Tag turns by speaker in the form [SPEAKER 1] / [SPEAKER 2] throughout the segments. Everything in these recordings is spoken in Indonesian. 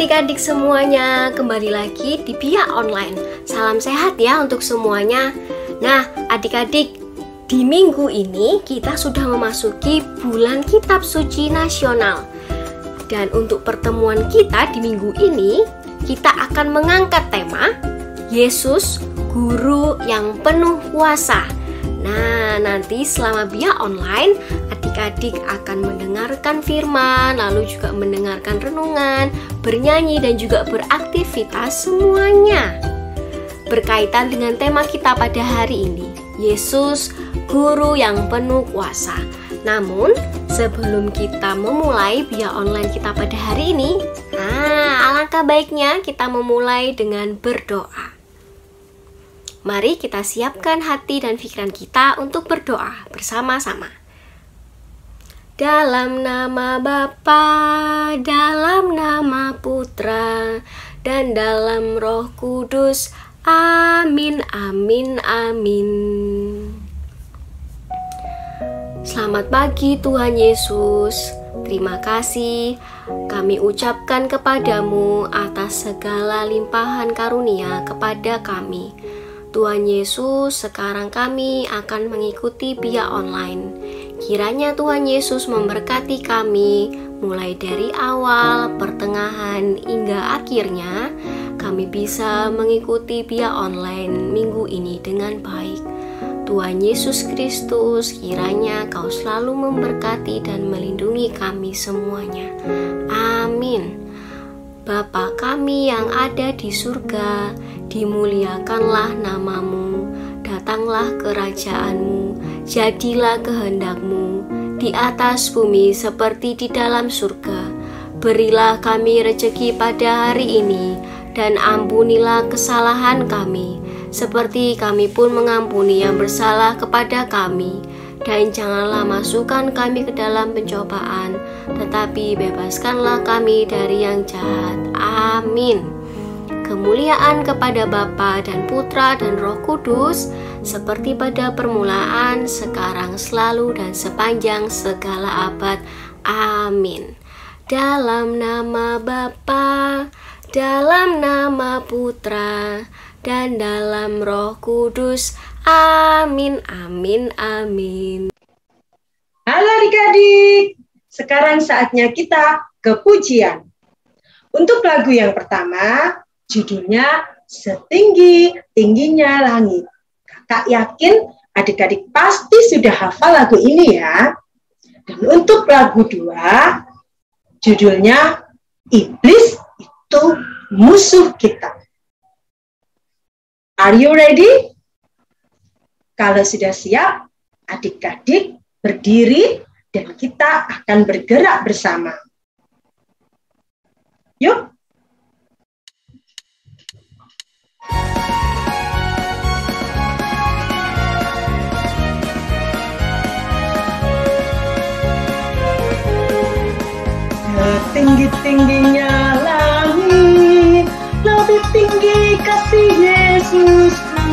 [SPEAKER 1] adik-adik semuanya, kembali lagi di Bia Online. Salam sehat ya untuk semuanya. Nah, adik-adik, di minggu ini kita sudah memasuki bulan Kitab Suci Nasional. Dan untuk pertemuan kita di minggu ini, kita akan mengangkat tema Yesus, Guru yang penuh kuasa. Nah, nanti selama Bia Online, adik-adik akan mendengarkan firman, lalu juga mendengarkan renungan, bernyanyi, dan juga beraktivitas semuanya berkaitan dengan tema kita pada hari ini, Yesus, Guru yang penuh kuasa. Namun, sebelum kita memulai Bia Online kita pada hari ini, alangkah baiknya kita memulai dengan berdoa. Mari kita siapkan hati dan pikiran kita untuk berdoa bersama-sama. Dalam nama Bapa, dalam nama Putra, dan dalam Roh Kudus. Amin, amin, amin. Selamat pagi Tuhan Yesus. Terima kasih kami ucapkan kepadamu atas segala limpahan karunia kepada kami. Tuhan Yesus, sekarang kami akan mengikuti Bia Online. Kiranya Tuhan Yesus memberkati kami mulai dari awal, pertengahan, hingga akhirnya kami bisa mengikuti Bia Online minggu ini dengan baik. Tuhan Yesus Kristus, kiranya Kau selalu memberkati dan melindungi kami semuanya. Amin. Bapa kami yang ada di surga, dimuliakanlah namamu, datanglah kerajaanmu, jadilah kehendakmu, di atas bumi seperti di dalam surga. Berilah kami rejeki pada hari ini, dan ampunilah kesalahan kami, seperti kami pun mengampuni yang bersalah kepada kami. Dan janganlah masukkan kami ke dalam pencobaan, tetapi bebaskanlah kami dari yang jahat. Amin. Kemuliaan kepada Bapa dan Putra dan Roh Kudus, seperti pada permulaan, sekarang, selalu, dan sepanjang segala abad. Amin. Dalam nama Bapa, dalam nama Putra, dan dalam Roh Kudus. Amin, amin, amin.
[SPEAKER 2] Halo adik-adik, sekarang saatnya kita ke pujian. Untuk lagu yang pertama, judulnya Setinggi-tingginya Langit. Kakak yakin adik-adik pasti sudah hafal lagu ini ya. Dan untuk lagu dua, judulnya Iblis itu musuh kita. Are you ready? Kalau sudah siap, adik-adik berdiri dan kita akan bergerak bersama. Yuk! Setinggi-tingginya langit, lebih tinggi kasih Yesusku.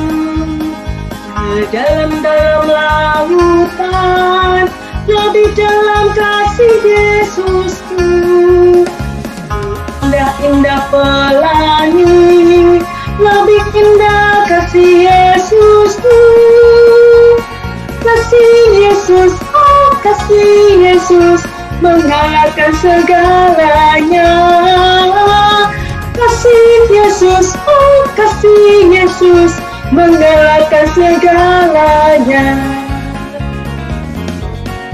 [SPEAKER 2] Dalam-dalam lautan, lebih dalam kasih Yesusku. Indah-indah pelangi, lebih indah kasih Yesusku. Kasih Yesus, oh kasih Yesus, mengalahkan segalanya. Kasih Yesus, oh kasih Yesus, mengalahkan segalanya.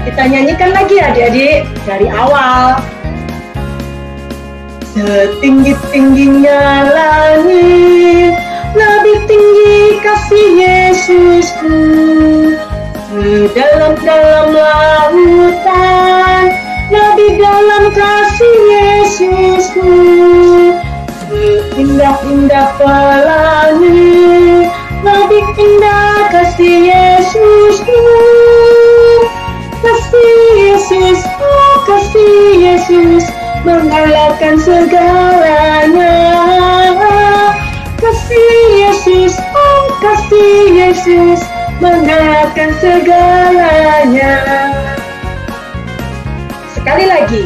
[SPEAKER 2] Kita nyanyikan lagi adik-adik dari awal. Setinggi-tingginya langit, lebih tinggi kasih Yesusku. Sedalam-dalam lautan, lebih dalam kasih Yesusku. Indah-indah pelangi, lebih indah kasih Yesusku. Kasih Yesus, oh kasih Yesus, mengalahkan segalanya. Kasih Yesus, oh kasih Yesus, mengalahkan segalanya. Sekali lagi.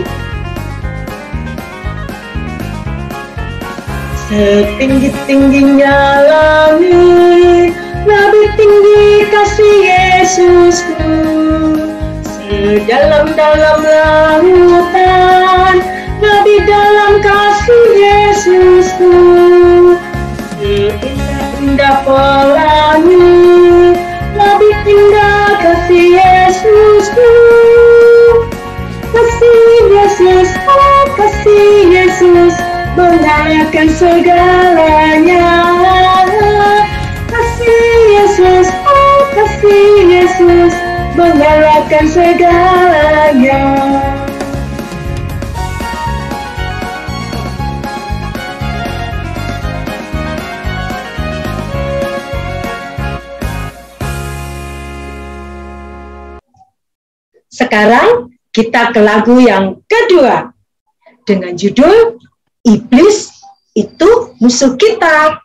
[SPEAKER 2] Setinggi-tingginya langit, lebih tinggi kasih Yesusku. Sedalam-dalam lautan, lebih dalam kasih Yesusku. Seindah-indah pelangi, lebih indah kasih Yesusku. Kasih Yesus, oh kasih Yesus, mengalahkan segalanya. Kasih Yesus, oh kasih Yesus, mengalahkan segalanya. Sekarang kita ke lagu yang kedua dengan judul Iblis itu musuh kita.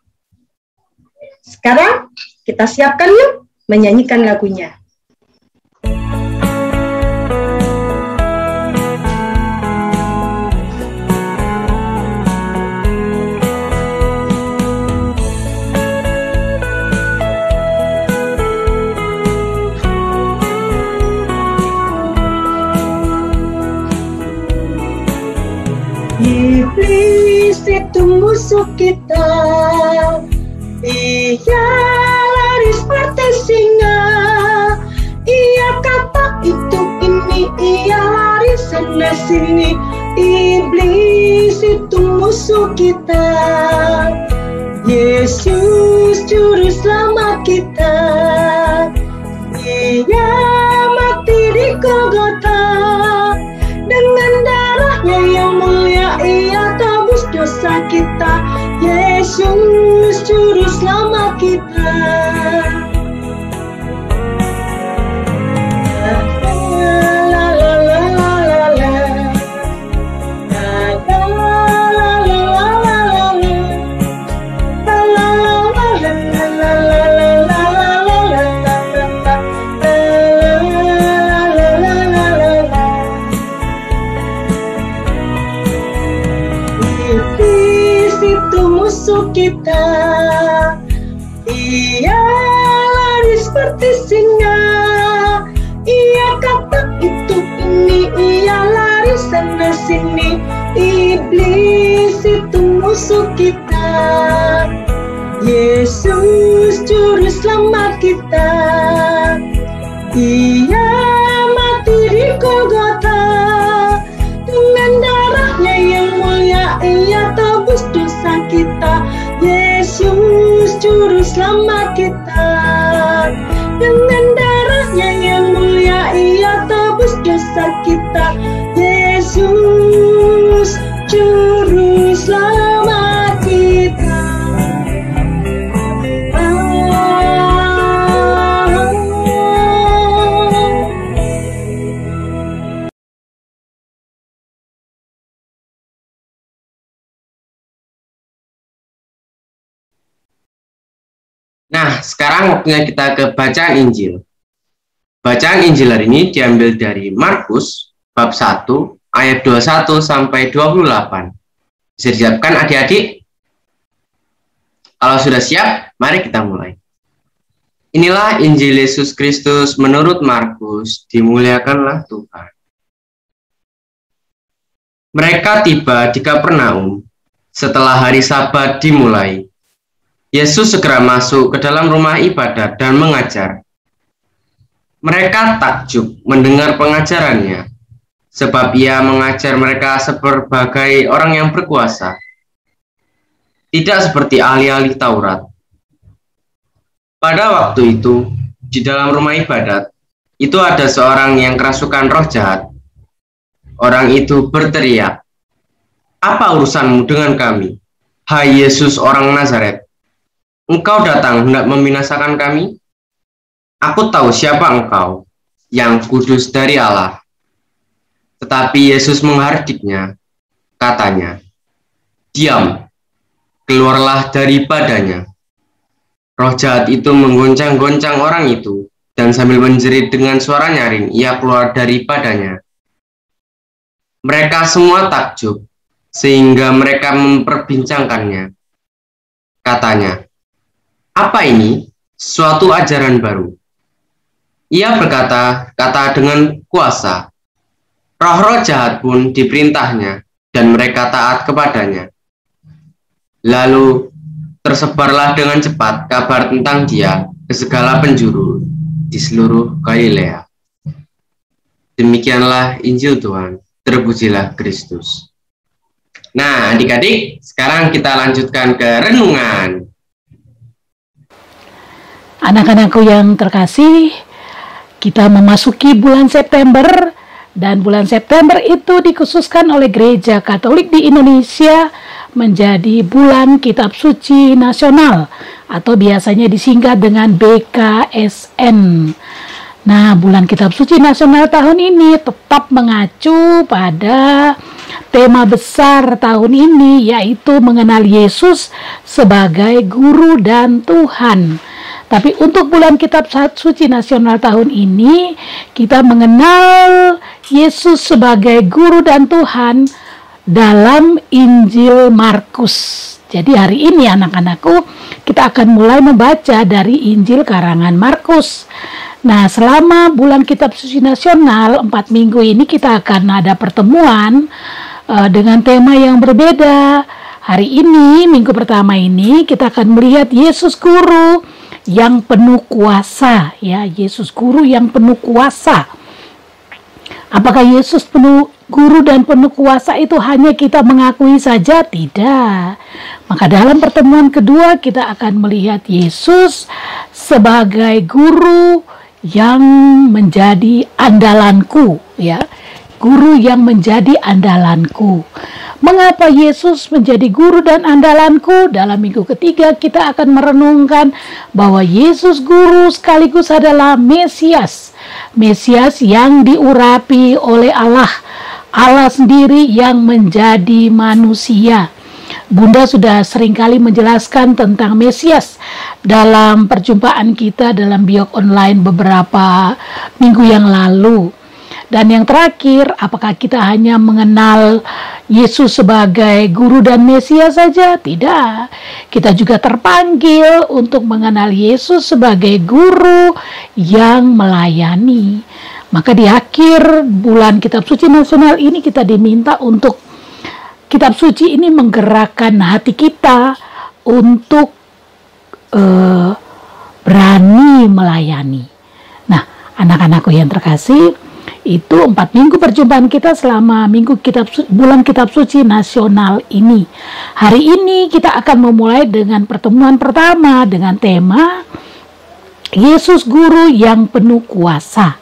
[SPEAKER 2] Sekarang kita siapkan yuk menyanyikan lagunya. Iblis itu musuh kita, ia lari seperti singa. Ia kata itu ini, ia lari sana sini. Iblis itu musuh kita, Yesus juru selamat kita. Ia mati di Golgota, dengan darahnya yang mulia ia tebus dosa kita. Yesus juru selamat kita. Musuh kita, ia lari seperti singa. Ia kata itu ini, ia lari sana sini. Iblis itu musuh kita, Yesus juru selamat kita. Ia mati di Golgota, dengan darahnya yang mulia ia tebus dosa kita. Yesus juru selamat kita, dengan darahnya yang mulia ia tebus dosa kita. Yesus juru selamat kita.
[SPEAKER 3] Nah, sekarang waktunya kita ke bacaan Injil. Bacaan Injil hari ini diambil dari Markus bab 1 ayat 21 sampai 28. Bisa disiapkan adik-adik? Kalau sudah siap, mari kita mulai. Inilah Injil Yesus Kristus menurut Markus, dimuliakanlah Tuhan. Mereka tiba di Kapernaum setelah hari Sabat dimulai. Yesus segera masuk ke dalam rumah ibadat dan mengajar. Mereka takjub mendengar pengajarannya, sebab ia mengajar mereka sebagai orang yang berkuasa, tidak seperti ahli-ahli Taurat. Pada waktu itu, di dalam rumah ibadat, itu ada seorang yang kerasukan roh jahat. Orang itu berteriak, "Apa urusanmu dengan kami, hai Yesus orang Nazaret? Engkau datang hendak membinasakan kami? Aku tahu siapa engkau, yang kudus dari Allah." Tetapi Yesus menghardiknya, katanya, "Diam, keluarlah daripadanya." Roh jahat itu menggoncang-goncang orang itu, dan sambil menjerit dengan suara nyaring, ia keluar daripadanya. Mereka semua takjub, sehingga mereka memperbincangkannya. Katanya, "Apa ini? Suatu ajaran baru." Ia berkata-kata dengan kuasa. Roh-roh jahat pun diperintahnya, dan mereka taat kepadanya. Lalu tersebarlah dengan cepat kabar tentang dia ke segala penjuru di seluruh Galilea. Demikianlah Injil Tuhan. Terpujilah Kristus. Nah, adik-adik, sekarang kita lanjutkan ke renungan.
[SPEAKER 4] Anak-anakku yang terkasih, kita memasuki bulan September, dan bulan September itu dikhususkan oleh Gereja Katolik di Indonesia menjadi bulan Kitab Suci Nasional atau biasanya disingkat dengan BKSN. Nah, bulan Kitab Suci Nasional tahun ini tetap mengacu pada tema besar tahun ini, yaitu mengenal Yesus sebagai Guru dan Tuhan. Tapi untuk bulan Kitab Suci Nasional tahun ini, kita mengenal Yesus sebagai Guru dan Tuhan dalam Injil Markus. Jadi hari ini anak-anakku, kita akan mulai membaca dari Injil karangan Markus. Nah, selama bulan Kitab Suci Nasional 4 minggu ini kita akan ada pertemuan dengan tema yang berbeda. Hari ini, minggu pertama ini, kita akan melihat Yesus Guru yang penuh kuasa, ya, Yesus Guru yang penuh kuasa. Apakah Yesus penuh guru dan penuh kuasa itu hanya kita mengakui saja? Tidak. Maka dalam pertemuan kedua kita akan melihat Yesus sebagai guru yang menjadi andalanku, ya. Guru yang menjadi andalanku. Mengapa Yesus menjadi guru dan andalanku? Dalam minggu ketiga kita akan merenungkan bahwa Yesus guru sekaligus adalah Mesias. Mesias yang diurapi oleh Allah. Allah sendiri yang menjadi manusia. Bunda sudah seringkali menjelaskan tentang Mesias dalam perjumpaan kita dalam Biok Online beberapa minggu yang lalu. Dan yang terakhir, apakah kita hanya mengenal Yesus sebagai guru dan Mesias saja? Tidak. Kita juga terpanggil untuk mengenal Yesus sebagai guru yang melayani. Maka di akhir bulan Kitab Suci Nasional ini kita diminta untuk Kitab Suci ini menggerakkan hati kita untuk berani melayani. Nah, anak-anakku yang terkasih, itu 4 minggu perjumpaan kita selama bulan Kitab Suci Nasional ini. Hari ini kita akan memulai dengan pertemuan pertama dengan tema Yesus Guru yang penuh kuasa.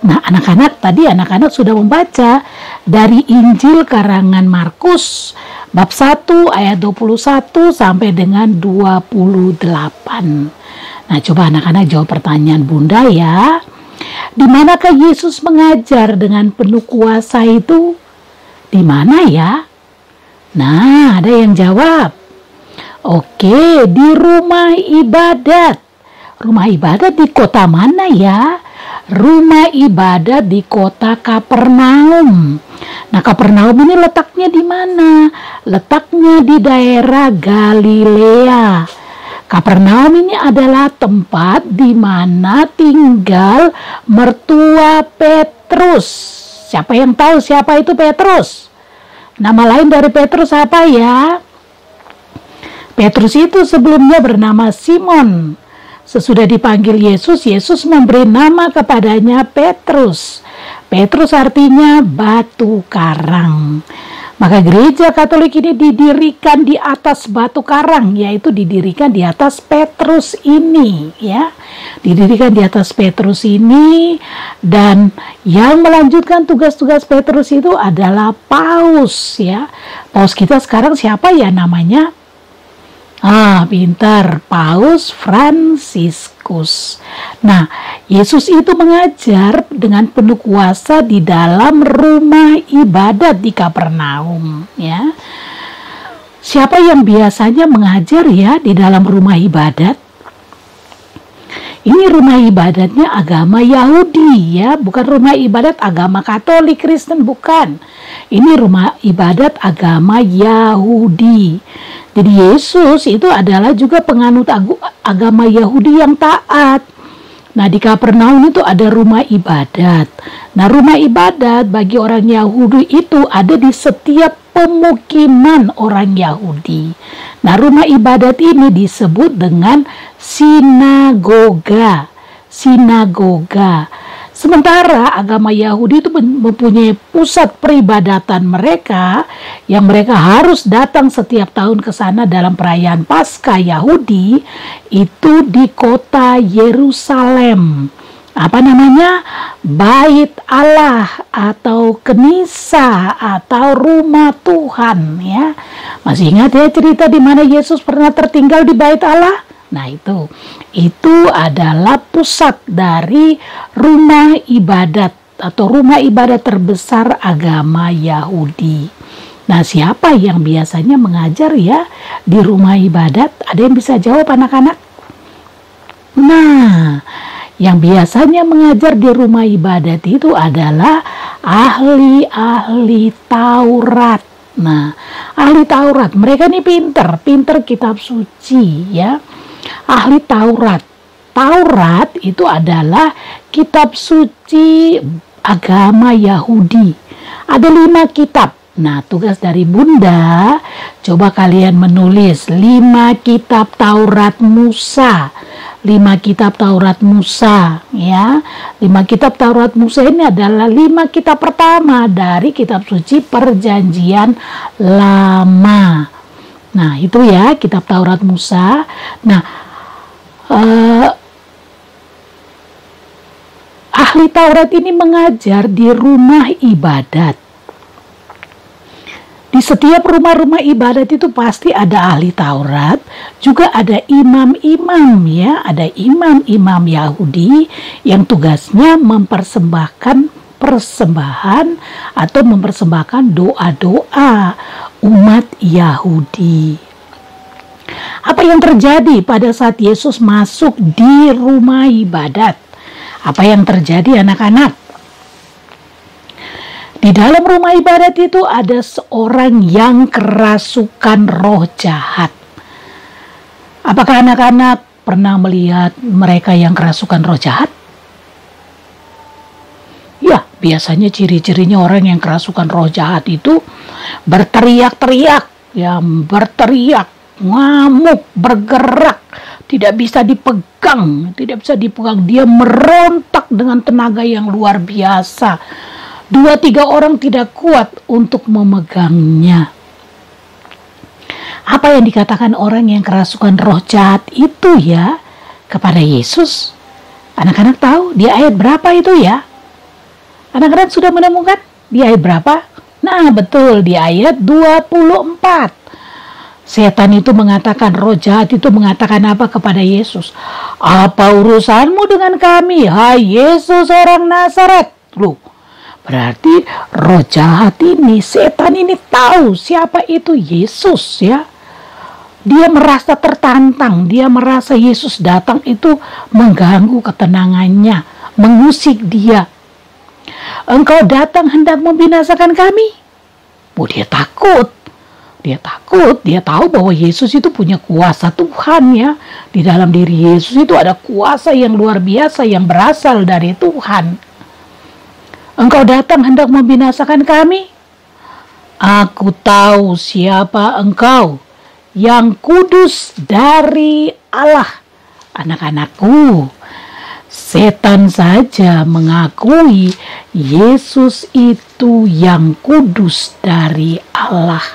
[SPEAKER 4] Nah, anak-anak sudah membaca dari Injil karangan Markus bab 1 ayat 21 sampai dengan 28. Nah, coba anak-anak jawab pertanyaan Bunda ya. Di manakah Yesus mengajar dengan penuh kuasa itu? Di mana ya? Nah, ada yang jawab. Oke, di rumah ibadat. Rumah ibadat di kota mana ya? Rumah ibadat di kota Kapernaum. Nah, Kapernaum ini letaknya di mana? Letaknya di daerah Galilea. Kapernaum ini adalah tempat di mana tinggal mertua Petrus. Siapa yang tahu siapa itu Petrus? Nama lain dari Petrus apa ya? Petrus itu sebelumnya bernama Simon. Sesudah dipanggil Yesus, Yesus memberi nama kepadanya Petrus. Petrus artinya batu karang. Maka gereja Katolik ini didirikan di atas batu karang, yaitu didirikan di atas Petrus ini, ya. Didirikan di atas Petrus ini, dan yang melanjutkan tugas-tugas Petrus itu adalah Paus, ya. Paus kita sekarang siapa ya namanya? Pintar, Paus Fransiskus. Nah, Yesus itu mengajar dengan penuh kuasa di dalam rumah ibadat di Kapernaum, ya. Siapa yang biasanya mengajar ya di dalam rumah ibadat? Ini rumah ibadatnya agama Yahudi, ya, bukan rumah ibadat agama Katolik Kristen, bukan. Ini rumah ibadat agama Yahudi. Jadi Yesus itu adalah juga penganut agama Yahudi yang taat. Nah, di Kapernaum itu ada rumah ibadat. Nah, rumah ibadat bagi orang Yahudi itu ada di setiap pemukiman orang Yahudi. Nah, rumah ibadat ini disebut dengan sinagoga. Sinagoga. Sementara agama Yahudi itu mempunyai pusat peribadatan mereka yang mereka harus datang setiap tahun ke sana dalam perayaan Paskah Yahudi itu di kota Yerusalem. Apa namanya? Bait Allah atau Kenisa atau rumah Tuhan, ya. Masih ingat ya cerita di mana Yesus pernah tertinggal di Bait Allah? Nah, itu adalah pusat dari rumah ibadat atau rumah ibadat terbesar agama Yahudi. Nah, siapa yang biasanya mengajar ya di rumah ibadat? Ada yang bisa jawab, anak-anak? Nah, yang biasanya mengajar di rumah ibadat itu adalah ahli-ahli Taurat. Nah, ahli Taurat, mereka ini pinter kitab suci, ya. Ahli Taurat. Taurat itu adalah kitab suci agama Yahudi. Ada 5 kitab. Nah, tugas dari Bunda, coba kalian menulis 5 kitab Taurat Musa. 5 kitab Taurat Musa, ya. 5 kitab Taurat Musa ini adalah 5 kitab pertama dari kitab suci Perjanjian Lama. Nah, itu ya kitab Taurat Musa. Nah, ahli Taurat ini mengajar di rumah ibadat. Di setiap rumah-rumah ibadat itu pasti ada ahli Taurat, juga ada imam-imam, ya, ada imam-imam Yahudi yang tugasnya mempersembahkan persembahan atau mempersembahkan doa-doa umat Yahudi. Apa yang terjadi pada saat Yesus masuk di rumah ibadat? Apa yang terjadi, anak-anak? Di dalam rumah ibadat itu ada seorang yang kerasukan roh jahat. Apakah anak-anak pernah melihat mereka yang kerasukan roh jahat? Ya, biasanya ciri-cirinya orang yang kerasukan roh jahat itu berteriak-teriak, ya, berteriak, ngamuk, bergerak, tidak bisa dipegang, dia merontak dengan tenaga yang luar biasa. 2-3 orang tidak kuat untuk memegangnya. Apa yang dikatakan orang yang kerasukan roh jahat itu ya kepada Yesus? Anak-anak tahu di ayat berapa itu ya? Anak-anak sudah menemukan di ayat berapa? Nah, betul, di ayat 24. Setan itu mengatakan, roh jahat itu mengatakan apa kepada Yesus? Apa urusanmu dengan kami, hai Yesus orang Nazaret? Loh, berarti roh jahat ini, setan ini tahu siapa itu Yesus, ya. Dia merasa tertantang, dia merasa Yesus datang itu mengganggu ketenangannya, mengusik dia. Engkau datang hendak membinasakan kami? Oh, dia takut. Dia tahu bahwa Yesus itu punya kuasa Tuhan, ya. Di dalam diri Yesus itu ada kuasa yang luar biasa yang berasal dari Tuhan. Engkau datang hendak membinasakan kami? Aku tahu siapa engkau, yang kudus dari Allah. Anak-anakku, setan saja mengakui Yesus itu yang kudus dari Allah.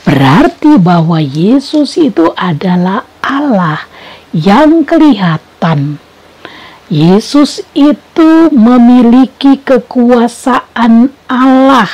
[SPEAKER 4] Berarti bahwa Yesus itu adalah Allah yang kelihatan. Yesus itu memiliki kekuasaan Allah.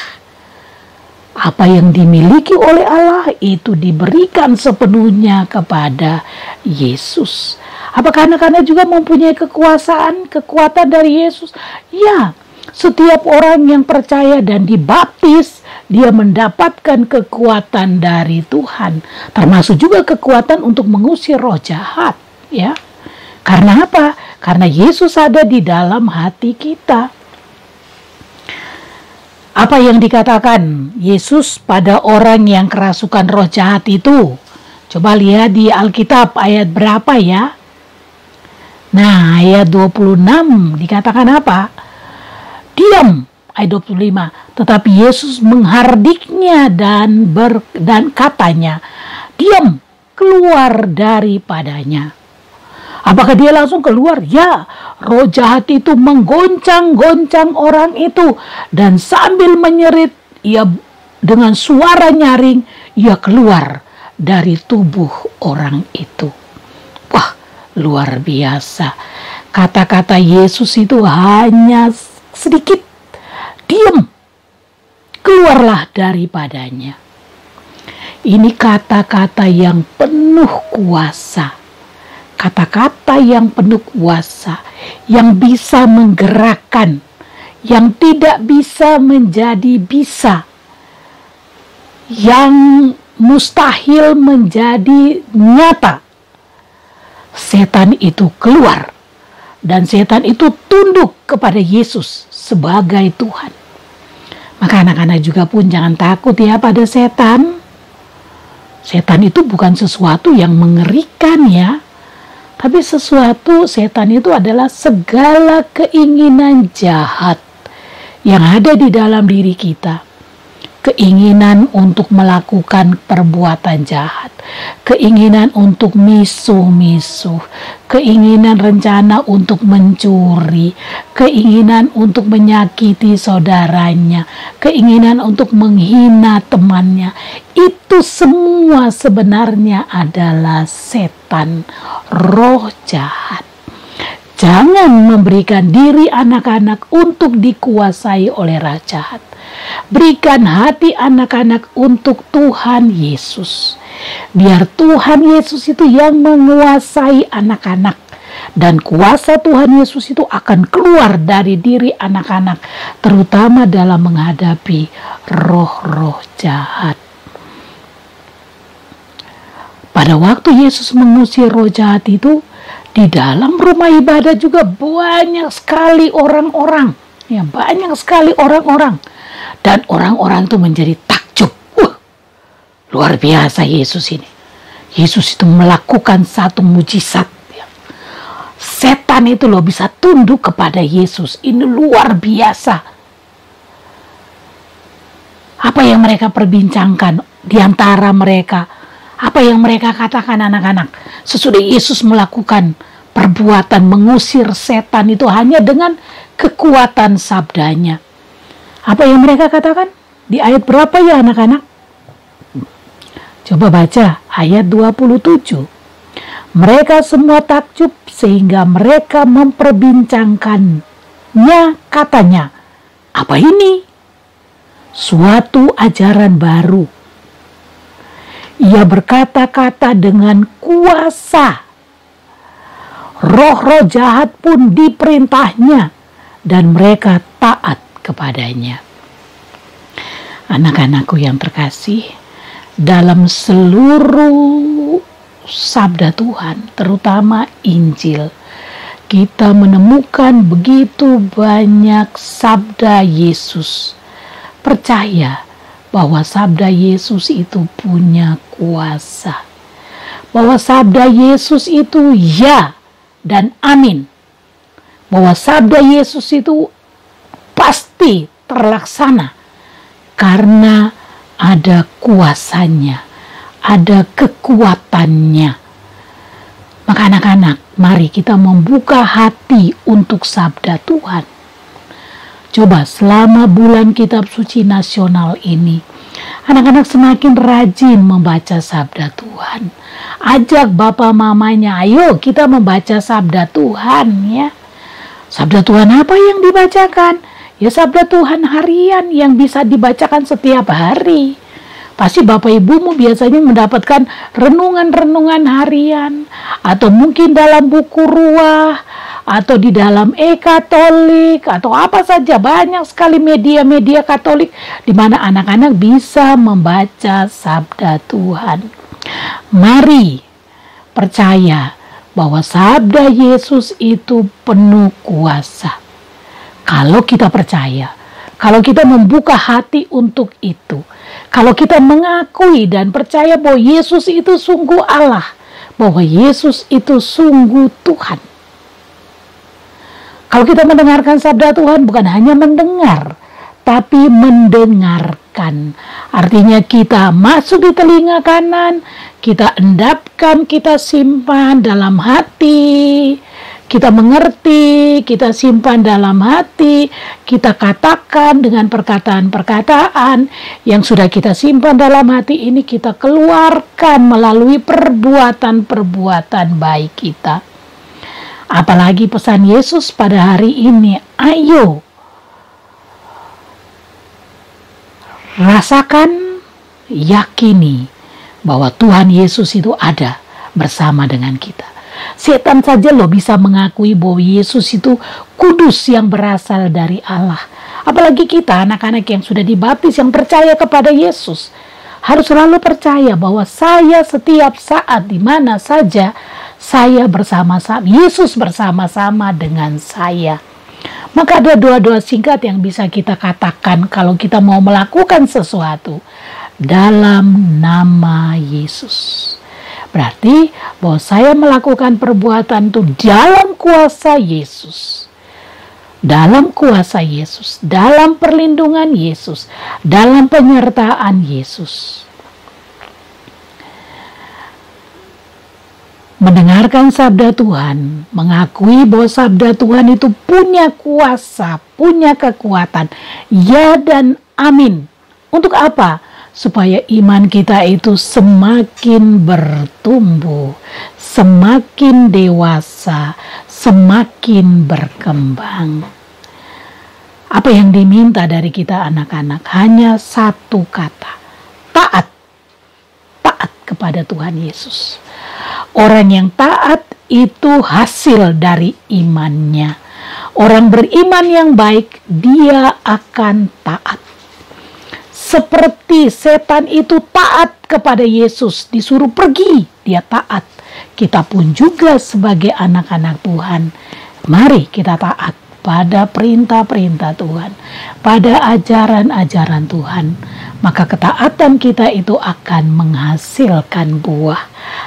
[SPEAKER 4] Apa yang dimiliki oleh Allah itu diberikan sepenuhnya kepada Yesus. Apakah anak-anak juga mempunyai kekuatan dari Yesus? Ya, setiap orang yang percaya dan dibaptis, dia mendapatkan kekuatan dari Tuhan. Termasuk juga kekuatan untuk mengusir roh jahat, ya. Karena apa? Karena Yesus ada di dalam hati kita. Apa yang dikatakan Yesus pada orang yang kerasukan roh jahat itu? Coba lihat di Alkitab ayat berapa ya? Nah, ayat 26 dikatakan apa? Diam, ayat 25. Tetapi Yesus menghardiknya dan katanya, diam, keluar daripadanya. Apakah dia langsung keluar? Ya, roh jahat itu menggoncang-goncang orang itu. Dan sambil menyerit, ia dengan suara nyaring, ia keluar dari tubuh orang itu. Wah, luar biasa. Kata-kata Yesus itu hanya sedikit. Diam, keluarlah daripadanya. Ini kata-kata yang penuh kuasa. Kata-kata yang penuh kuasa, yang bisa menggerakkan, yang tidak bisa menjadi bisa, yang mustahil menjadi nyata. Setan itu keluar, dan setan itu tunduk kepada Yesus sebagai Tuhan. Maka anak-anak juga pun jangan takut ya pada setan. Setan itu bukan sesuatu yang mengerikan ya. Tapi setan itu adalah segala keinginan jahat yang ada di dalam diri kita. Keinginan untuk melakukan perbuatan jahat, keinginan untuk misuh-misuh, keinginan rencana untuk mencuri, keinginan untuk menyakiti saudaranya, keinginan untuk menghina temannya. Itu semua sebenarnya adalah setan, roh jahat. Jangan memberikan diri anak-anak untuk dikuasai oleh roh jahat. Berikan hati anak-anak untuk Tuhan Yesus. Biar Tuhan Yesus itu yang menguasai anak-anak. Dan kuasa Tuhan Yesus itu akan keluar dari diri anak-anak. Terutama dalam menghadapi roh-roh jahat. Pada waktu Yesus mengusir roh jahat itu, di dalam rumah ibadah juga banyak sekali orang-orang. Ya, banyak sekali orang-orang. Dan orang-orang itu menjadi takjub. Luar biasa Yesus ini. Yesus itu melakukan satu mujizat. Ya. Setan itu loh bisa tunduk kepada Yesus. Ini luar biasa. Apa yang mereka perbincangkan di antara mereka? Apa yang mereka katakan anak-anak? Sesudah Yesus melakukan perbuatan mengusir setan itu hanya dengan kekuatan sabdanya. Apa yang mereka katakan? Di ayat berapa ya anak-anak? Coba baca ayat 27. Mereka semua takjub sehingga mereka memperbincangkannya, katanya, apa ini? Suatu ajaran baru. Ia berkata-kata dengan kuasa. Roh-roh jahat pun diperintahnya dan mereka taat kepadanya. Anak-anakku yang terkasih, dalam seluruh sabda Tuhan, terutama Injil, kita menemukan begitu banyak sabda Yesus. Percaya bahwa sabda Yesus itu punya kuasa. Bahwa sabda Yesus itu ya dan amin. Bahwa sabda Yesus itu pasti terlaksana karena ada kuasanya, ada kekuatannya. Maka anak-anak, mari kita membuka hati untuk sabda Tuhan. Coba selama bulan kitab suci nasional ini, anak-anak semakin rajin membaca sabda Tuhan. Ajak bapak mamanya, ayo kita membaca sabda Tuhan ya. Sabda Tuhan apa yang dibacakan? Ya sabda Tuhan harian yang bisa dibacakan setiap hari. Pasti bapak ibumu biasanya mendapatkan renungan-renungan harian. Atau mungkin dalam buku ruah. Atau di dalam e-Katolik. Atau apa saja, banyak sekali media-media Katolik. Di mana anak-anak bisa membaca sabda Tuhan. Mari percaya bahwa sabda Yesus itu penuh kuasa. Kalau kita percaya, Kalau kita membuka hati untuk itu, kalau kita mengakui dan percaya bahwa Yesus itu sungguh Allah, bahwa Yesus itu sungguh Tuhan. Kalau kita mendengarkan sabda Tuhan, bukan hanya mendengar, tapi mendengarkan. Artinya kita masuk di telinga kanan, kita endapkan, kita simpan dalam hati, kita mengerti, kita simpan dalam hati, kita katakan dengan perkataan-perkataan yang sudah kita simpan dalam hati ini, kita keluarkan melalui perbuatan-perbuatan baik kita. Apalagi pesan Yesus pada hari ini, ayo rasakan, yakini bahwa Tuhan Yesus itu ada bersama dengan kita. Setan saja loh bisa mengakui bahwa Yesus itu kudus yang berasal dari Allah. Apalagi kita anak-anak yang sudah dibaptis, yang percaya kepada Yesus. Harus selalu percaya bahwa saya setiap saat di mana saja saya bersama-sama, Yesus bersama-sama dengan saya. Maka ada doa-doa singkat yang bisa kita katakan kalau kita mau melakukan sesuatu dalam nama Yesus. Berarti bahwa saya melakukan perbuatan itu dalam kuasa Yesus. Dalam kuasa Yesus, dalam perlindungan Yesus, dalam penyertaan Yesus. Mendengarkan sabda Tuhan, mengakui bahwa sabda Tuhan itu punya kuasa, punya kekuatan. Ya dan amin. Untuk apa? Supaya iman kita itu semakin bertumbuh, semakin dewasa, semakin berkembang. Apa yang diminta dari kita anak-anak? Hanya satu kata, taat. Taat kepada Tuhan Yesus. Orang yang taat itu hasil dari imannya. Orang beriman yang baik, dia akan taat. Seperti setan itu taat kepada Yesus, disuruh pergi, dia taat. Kita pun juga sebagai anak-anak Tuhan, mari kita taat pada perintah-perintah Tuhan, pada ajaran-ajaran Tuhan. Maka ketaatan kita itu akan menghasilkan buah,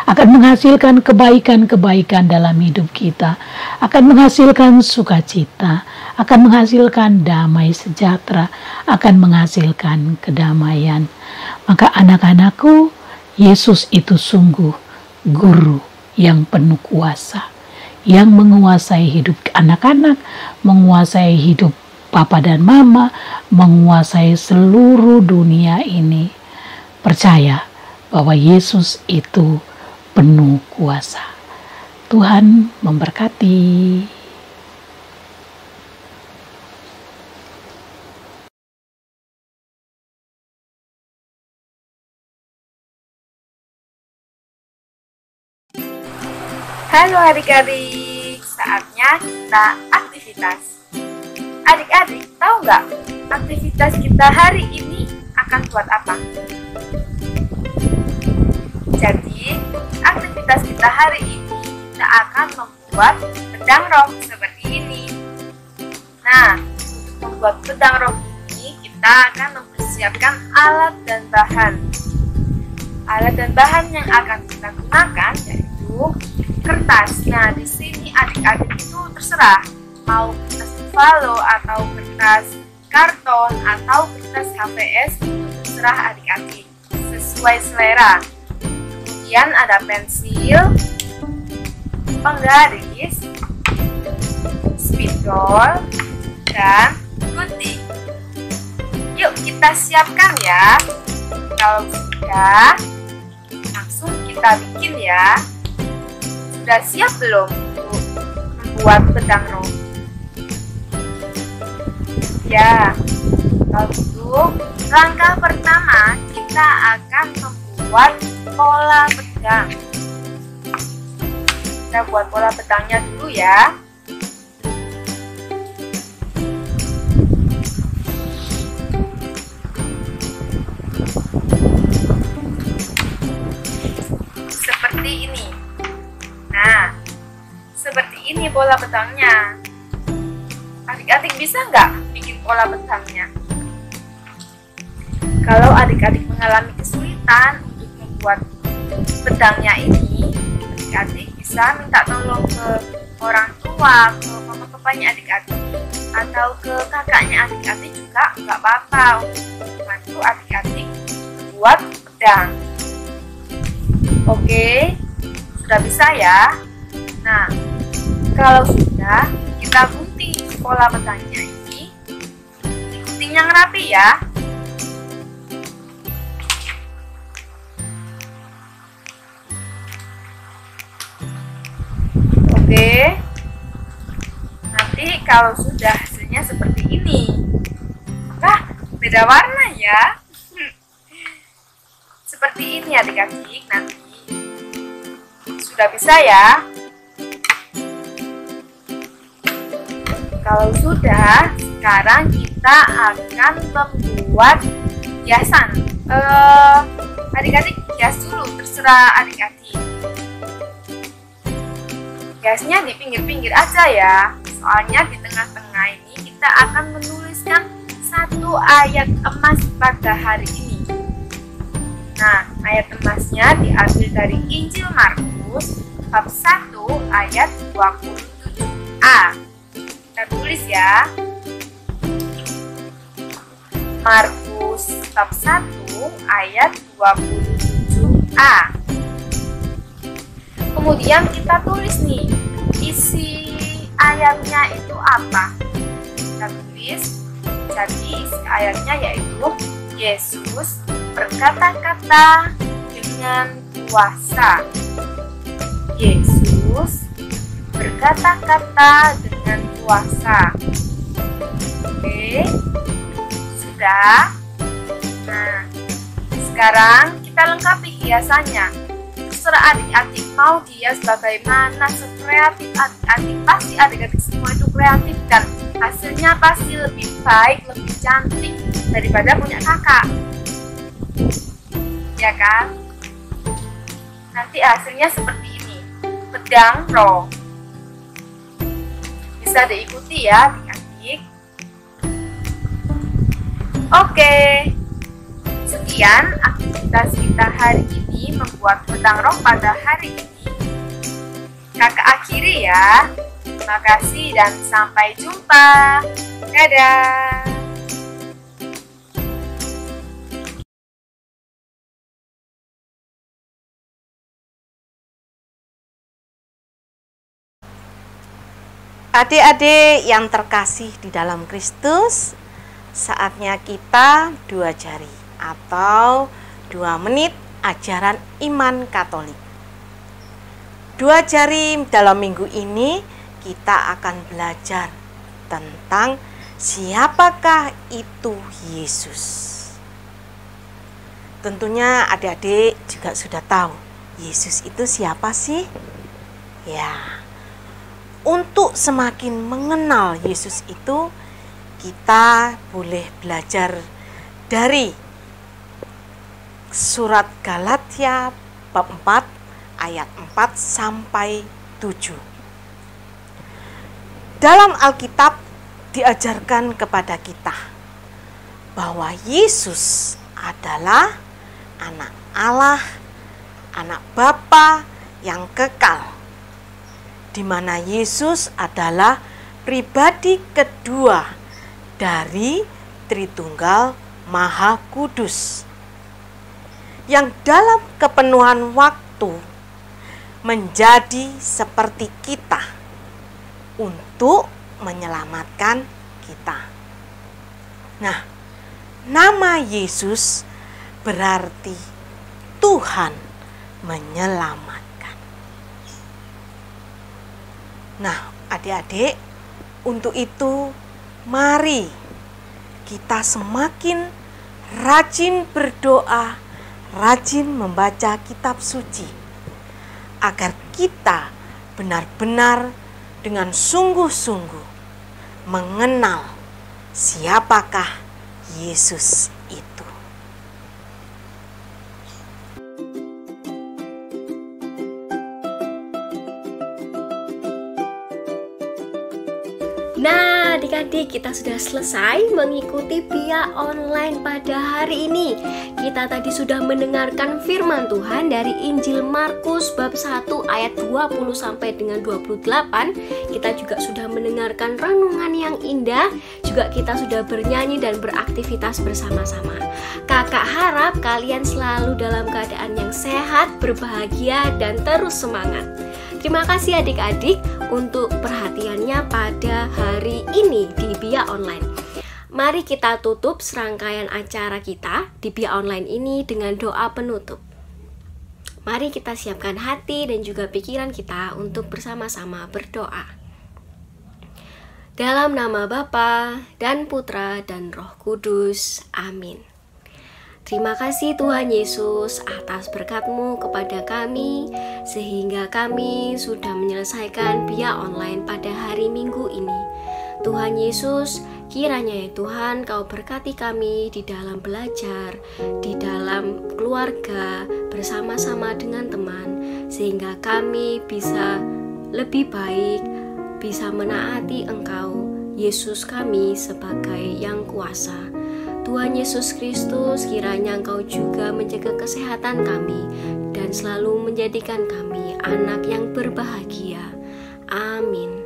[SPEAKER 4] akan menghasilkan kebaikan-kebaikan dalam hidup kita, akan menghasilkan sukacita, akan menghasilkan damai sejahtera, akan menghasilkan kedamaian. Maka anak-anakku, Yesus itu sungguh guru yang penuh kuasa, yang menguasai hidup anak-anak, menguasai hidup papa dan mama, menguasai seluruh dunia ini. Percaya bahwa Yesus itu penuh kuasa. Tuhan memberkati.
[SPEAKER 5] Halo adik-adik, saatnya kita aktivitas. Adik-adik, tahu nggak aktivitas kita hari ini akan buat apa? Jadi, aktivitas kita hari ini kita akan membuat pedang roh seperti ini. Nah, untuk membuat pedang roh ini kita akan mempersiapkan alat dan bahan. Alat dan bahan yang akan kita gunakan yaitu kertas. Nah, di sini adik-adik itu terserah mau kertas buffalo atau kertas karton atau kertas HVS, terserah adik-adik sesuai selera. Kemudian ada pensil, penggaris, spidol, dan gunting. Yuk kita siapkan ya. Kalau sudah, langsung kita bikin ya. Sudah siap belum untuk membuat pedang roh? Ya, kalau gitu langkah pertama kita akan membuat pola pedang. Kita buat pola pedangnya dulu ya. Seperti ini. Nah, seperti ini pola pedangnya. Adik-adik bisa nggak bikin pola pedangnya? kalau adik-adik mengalami kesulitan untuk membuat pedangnya ini, adik-adik bisa minta tolong ke orang tua, ke mama-papanya adik-adik, atau ke kakaknya adik-adik juga nggak apa-apa untuk membantu adik-adik membuat pedang. Oke, sudah bisa ya? Nah, kalau sudah, kita gunting pola pedangnya ini. Gunting yang rapi ya. Oke, nanti kalau sudah hasilnya seperti ini, maka beda warna ya. Seperti ini adik-adik, nanti sudah bisa ya. Kalau sudah, sekarang kita akan membuat hiasan. Adik-adik hias dulu, terserah adik-adik. Hiasnya di pinggir-pinggir aja ya, soalnya di tengah-tengah ini kita akan menuliskan satu ayat emas pada hari ini. Nah, ayat emasnya diambil dari Injil Markus bab 1 ayat 27a. Kita tulis ya. Markus bab 1 ayat 27a. Kemudian kita tulis nih, isi ayatnya itu apa? Kita tulis, jadi isi ayatnya yaitu Yesus berkata-kata dengan kuasa. Yesus berkata-kata dengan kuasa. Oke, sudah. Nah, sekarang kita lengkapi hiasannya. Terserah adik-adik mau dihias bagaimana, sekreatif adik-adik. Pasti adik-adik semua itu kreatif dan hasilnya pasti lebih baik, lebih cantik daripada punya kakak, ya kan? Nanti hasilnya seperti ini, pedang roh. Bisa diikuti ya adik-adik. Oke, sekian aktivitas kita hari ini membuat pedang roh pada hari ini. Kakak akhiri ya. Terima kasih dan sampai jumpa. Dadah.
[SPEAKER 6] Adik-adik yang terkasih di dalam Kristus, saatnya kita 2 jari atau 2 menit ajaran iman Katolik. 2 jari dalam minggu ini kita akan belajar tentang siapakah itu Yesus. Tentunya adik-adik juga sudah tahu Yesus itu siapa sih? Ya, untuk semakin mengenal Yesus itu, kita boleh belajar dari surat Galatia bab 4 ayat 4 sampai 7. Dalam Alkitab diajarkan kepada kita bahwa Yesus adalah anak Allah, anak Bapa yang kekal, di mana Yesus adalah pribadi kedua dari Tritunggal Maha Kudus, yang dalam kepenuhan waktu menjadi seperti kita untuk menyelamatkan kita. Nah, nama Yesus berarti Tuhan menyelamatkan. Nah, adik-adik, untuk itu mari kita semakin rajin berdoa, rajin membaca kitab suci, agar kita benar-benar dengan sungguh-sungguh mengenal siapakah Yesus itu.
[SPEAKER 1] Nah, adik-adik, kita sudah selesai mengikuti BIA online pada hari ini. Kita tadi sudah mendengarkan firman Tuhan dari Injil Markus bab 1 ayat 20 sampai dengan 28. Kita juga sudah mendengarkan renungan yang indah, juga kita sudah bernyanyi dan beraktivitas bersama-sama. Kakak harap kalian selalu dalam keadaan yang sehat, berbahagia, dan terus semangat. Terima kasih adik-adik untuk perhatiannya pada hari ini di BIA Online. Mari kita tutup serangkaian acara kita di BIA Online ini dengan doa penutup. Mari kita siapkan hati dan juga pikiran kita untuk bersama-sama berdoa. Dalam nama Bapa dan Putra dan Roh Kudus. Amin. Terima kasih Tuhan Yesus atas berkat-Mu kepada kami, sehingga kami sudah menyelesaikan BIA online pada hari Minggu ini. Tuhan Yesus, kiranya ya Tuhan Kau berkati kami di dalam belajar, di dalam keluarga, bersama-sama dengan teman, sehingga kami bisa lebih baik, bisa menaati Engkau, Yesus kami sebagai yang kuasa. Tuhan Yesus Kristus, kiranya Engkau juga menjaga kesehatan kami dan selalu menjadikan kami anak yang berbahagia. Amin.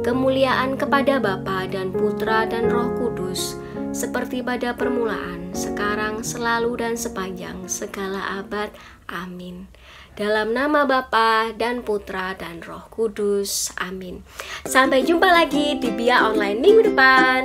[SPEAKER 1] Kemuliaan kepada Bapa dan Putra dan Roh Kudus, seperti pada permulaan, sekarang, selalu, dan sepanjang segala abad. Amin. Dalam nama Bapa dan Putra dan Roh Kudus. Amin. Sampai jumpa lagi di BIA Online minggu depan.